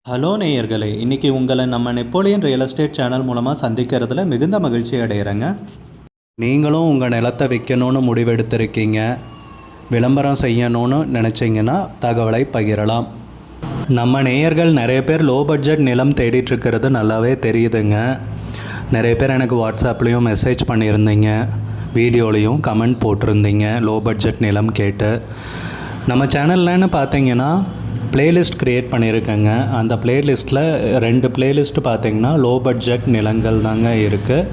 Hello நேயர்களே, இன்றைக்கி உங்களை நம்ம நெப்போலியன் ரியல் எஸ்டேட் சேனல் மூலமாக சந்திக்கிறதுல மிகுந்த மகிழ்ச்சி அடைகிறேங்க. நீங்களும் உங்கள் நிலத்தை விற்கணும்னு முடிவெடுத்திருக்கீங்க, விளம்பரம் செய்யணும்னு நினச்சிங்கன்னா தகவலை பகிரலாம். நம்ம நேயர்கள் நிறைய பேர் லோ பட்ஜெட் நிலம் தேடிட்டுருக்கிறது நல்லாவே தெரியுதுங்க. நிறைய பேர் எனக்கு வாட்ஸ்அப்லேயும் மெசேஜ் பண்ணியிருந்தீங்க, வீடியோலையும் கமெண்ட் போட்டிருந்தீங்க லோ பட்ஜெட் நிலம் கேட்டு. நம்ம சேனல்லன்னு பார்த்தீங்கன்னா பிளேலிஸ்ட் க்ரியேட் பண்ணியிருக்கேங்க. அந்த பிளேலிஸ்ட்டில் 2 பிளேலிஸ்ட்டு பார்த்திங்கன்னா லோ பட்ஜெட் நிலங்கள் தாங்க இருக்குது.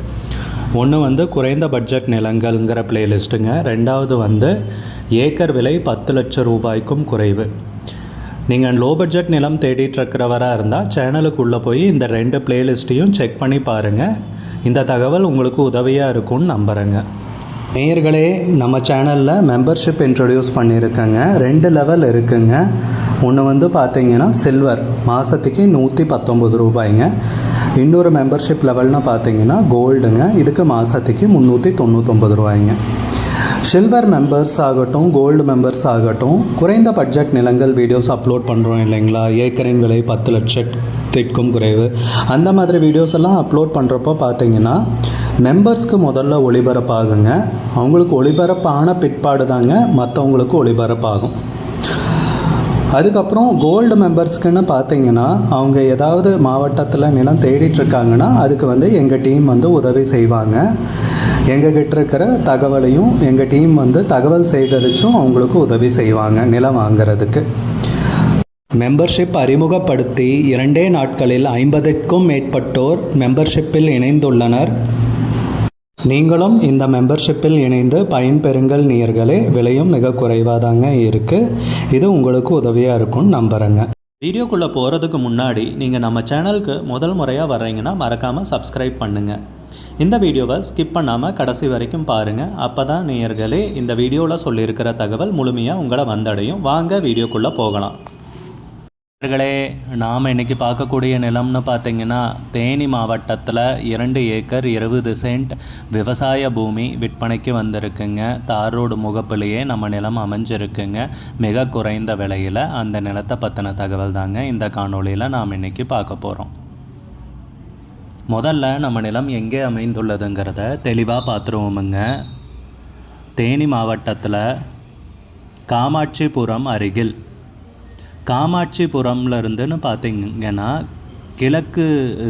ஒன்று குறைந்த பட்ஜெட் நிலங்கள்ங்கிற பிளேலிஸ்ட்டுங்க. ரெண்டாவது ஏக்கர் விலை 10 லட்சம் ரூபாய்க்கும் குறைவு. நீங்கள் லோ பட்ஜெட் நிலம் தேடிட்டுருக்கிறவராக இருந்தால் சேனலுக்குள்ளே போய் இந்த 2 பிளேலிஸ்ட்டையும் செக் பண்ணி பாருங்கள். இந்த தகவல் உங்களுக்கு உதவியாக இருக்கும்னு நம்புகிறேங்க. நேயர்களே, நம்ம சேனலில் மெம்பர்ஷிப் இன்ட்ரடியூஸ் பண்ணியிருக்கேங்க. 2 லெவல் இருக்குங்க. ஒன்று பார்த்தீங்கன்னா சில்வர், மாதத்துக்கு 119 ரூபாய்ங்க. இன்னொரு மெம்பர்ஷிப் லெவல்னு பார்த்தீங்கன்னா கோல்டுங்க, இதுக்கு மாதத்துக்கு 399 ரூபாய்ங்க. சில்வர் மெம்பர்ஸ் ஆகட்டும், கோல்டு மெம்பர்ஸ் ஆகட்டும், குறைந்த பட்ஜெட் நிலங்கள் வீடியோஸ் அப்லோட் பண்ணுறோம் இல்லைங்களா, ஏக்கரின் விலை 10 லட்சத்திற்கும் குறைவு, அந்த மாதிரி வீடியோஸ் எல்லாம் அப்லோட் பண்ணுறப்போ பார்த்தீங்கன்னா மெம்பர்ஸ்க்கு முதல்ல ஒளிபரப்பாகுங்க. அவங்களுக்கு ஒளிபரப்பான பிற்பாடு தாங்க மற்றவங்களுக்கு ஒளிபரப்பாகும். அதுக்கப்புறம் கோல்டு மெம்பர்ஸ்க்குன்னு பார்த்தீங்கன்னா அவங்க ஏதாவது மாவட்டத்தில் நிலம் தேடிட்டுருக்காங்கன்னா அதுக்கு எங்கள் டீம் உதவி செய்வாங்க. எங்ககிட்ட இருக்கிற தகவலையும் எங்கள் டீம் தகவல் சேகரித்தும் அவங்களுக்கு உதவி செய்வாங்க நிலம் வாங்கிறதுக்கு. மெம்பர்ஷிப் அறிமுகப்படுத்தி 2 நாட்களில் 50க்கும் மேற்பட்டோர் மெம்பர்ஷிப்பில் இணைந்துள்ளனர். நீங்களும் இந்த மெம்பர்ஷிப்பில் இணைந்து பயன்பெறுங்கள் நேயர்களே. விலையும் மிக குறைவாக தாங்க இருக்குது. இது உங்களுக்கு உதவியாக இருக்கும்னு நம்புகிறேங்க. வீடியோக்குள்ளே போகிறதுக்கு முன்னாடி நீங்கள் நம்ம சேனலுக்கு முதல் முறையாக வர்றீங்கன்னா மறக்காமல் சப்ஸ்கிரைப் பண்ணுங்கள். இந்த வீடியோவை ஸ்கிப் பண்ணாமல் கடைசி வரைக்கும் பாருங்கள். அப்போ தான் நேயர்களே இந்த வீடியோவில் சொல்லியிருக்கிற தகவல் முழுமையாக உங்களை வந்தடையும். வாங்க வீடியோக்குள்ளே போகலாம். நேயர்களே, நாம் இன்றைக்கி பார்க்கக்கூடிய நிலம்னு பார்த்திங்கன்னா தேனி மாவட்டத்தில் 2 ஏக்கர் 20 சென்ட் விவசாய பூமி விற்பனைக்கு வந்திருக்குங்க. தார் ரோடு முகப்பிலேயே நம்ம நிலம் அமைஞ்சிருக்குங்க. மிக குறைந்த விலையில் அந்த நிலத்தை பற்றின தகவல் தாங்க இந்த காணொளியில் நாம் இன்றைக்கி பார்க்க போகிறோம். முதல்ல நம்ம நிலம் எங்கே அமைந்துள்ளதுங்கிறத தெளிவாக பார்த்துருவோமுங்க. தேனி மாவட்டத்தில் காமாட்சிபுரம் அருகில், காமாட்சிபுரம்லேருந்துன்னு பார்த்திங்கன்னா கிழக்கு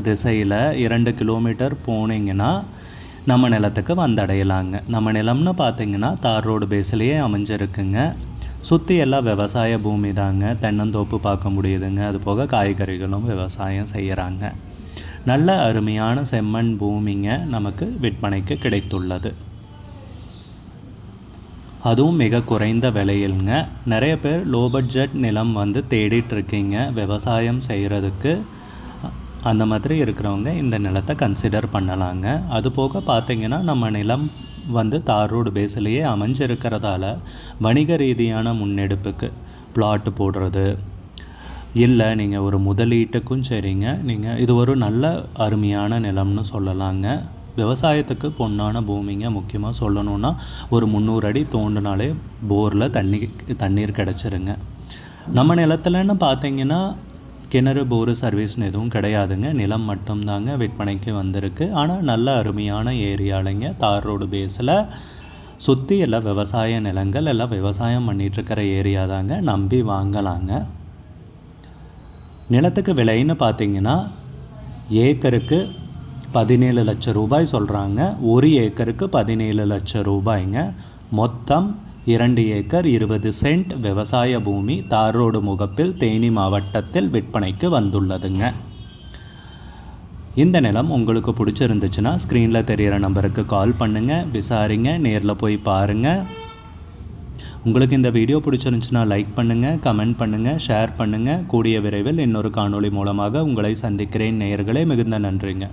திசையில் 2 கிலோமீட்டர் போனீங்கன்னா நம்ம நிலத்துக்கு வந்தடையலாங்க. நம்ம நிலம்னு பார்த்திங்கன்னா தார் ரோடு பேஸ்லேயே அமைஞ்சிருக்குங்க. சுற்றி எல்லாம் விவசாய பூமி தாங்க. தென்னந்தோப்பு பார்க்க முடியுதுங்க. அது போக காய்கறிகளும் விவசாயம் செய்கிறாங்க. நல்ல அருமையான செம்மண் பூமிங்க நமக்கு விற்பனைக்கு கிடைத்துள்ளது. அதுவும் மிக குறைந்த விலையில்ங்க. நிறைய பேர் லோ பட்ஜெட் நிலம் தேடிட்டுருக்கீங்க விவசாயம் செய்கிறதுக்கு. அந்த மாதிரி இருக்கிறவங்க இந்த நிலத்தை கன்சிடர் பண்ணலாங்க. அது போக பார்த்திங்கன்னா நம்ம நிலம் தார் ரோடு பேஸ்லேயே அமைஞ்சிருக்கிறதால வணிக ரீதியான முன்னெடுப்புக்கு பிளாட்டு போடுறது இல்லை, நீங்கள் ஒரு முதலீட்டுக்கும் சரிங்க, நீங்கள் இது ஒரு நல்ல அருமையான நிலம்னு சொல்லலாங்க. விவசாயத்துக்கு பொன்னான பூமிங்க. முக்கியமாக சொல்லணுன்னா ஒரு 300 அடி தோண்டினாலே போரில் தண்ணீர் கிடச்சிருங்க. நம்ம நிலத்துலன்னு பார்த்தீங்கன்னா கிணறு போரு சர்வீஸ்னு எதுவும் கிடையாதுங்க. நிலம் மட்டும்தாங்க விற்பனைக்கு வந்திருக்கு. ஆனால் நல்ல அருமையான ஏரியாலைங்க. தார் ரோடு பேஸில் சுற்றி எல்லாம் விவசாய நிலங்கள், எல்லாம் விவசாயம் பண்ணிகிட்ருக்கிற ஏரியா தாங்க. நம்பி வாங்கலாங்க. நிலத்துக்கு விலைன்னு பார்த்தீங்கன்னா ஏக்கருக்கு 17 லட்சம் ரூபாய் சொல்கிறாங்க. 1 ஏக்கருக்கு 17 லட்சம் ரூபாய்ங்க. மொத்தம் 2 ஏக்கர் 20 சென்ட் விவசாய பூமி தார் ரோடு முகப்பில் தேனி மாவட்டத்தில் விற்பனைக்கு வந்துள்ளதுங்க. இந்த நிலம் உங்களுக்கு பிடிச்சிருந்துச்சுன்னா ஸ்க்ரீனில் தெரிகிற நம்பருக்கு கால் பண்ணுங்கள், விசாரிங்க, நேரில் போய் பாருங்கள். உங்களுக்கு இந்த வீடியோ பிடிச்சிருந்துச்சுன்னா லைக் பண்ணுங்கள், கமெண்ட் பண்ணுங்கள், ஷேர் பண்ணுங்கள். கூடிய விரைவில் இன்னொரு காணொளி மூலமாக உங்களை சந்திக்கிறேன் நேயர்களே. மிகுந்த நன்றிங்க.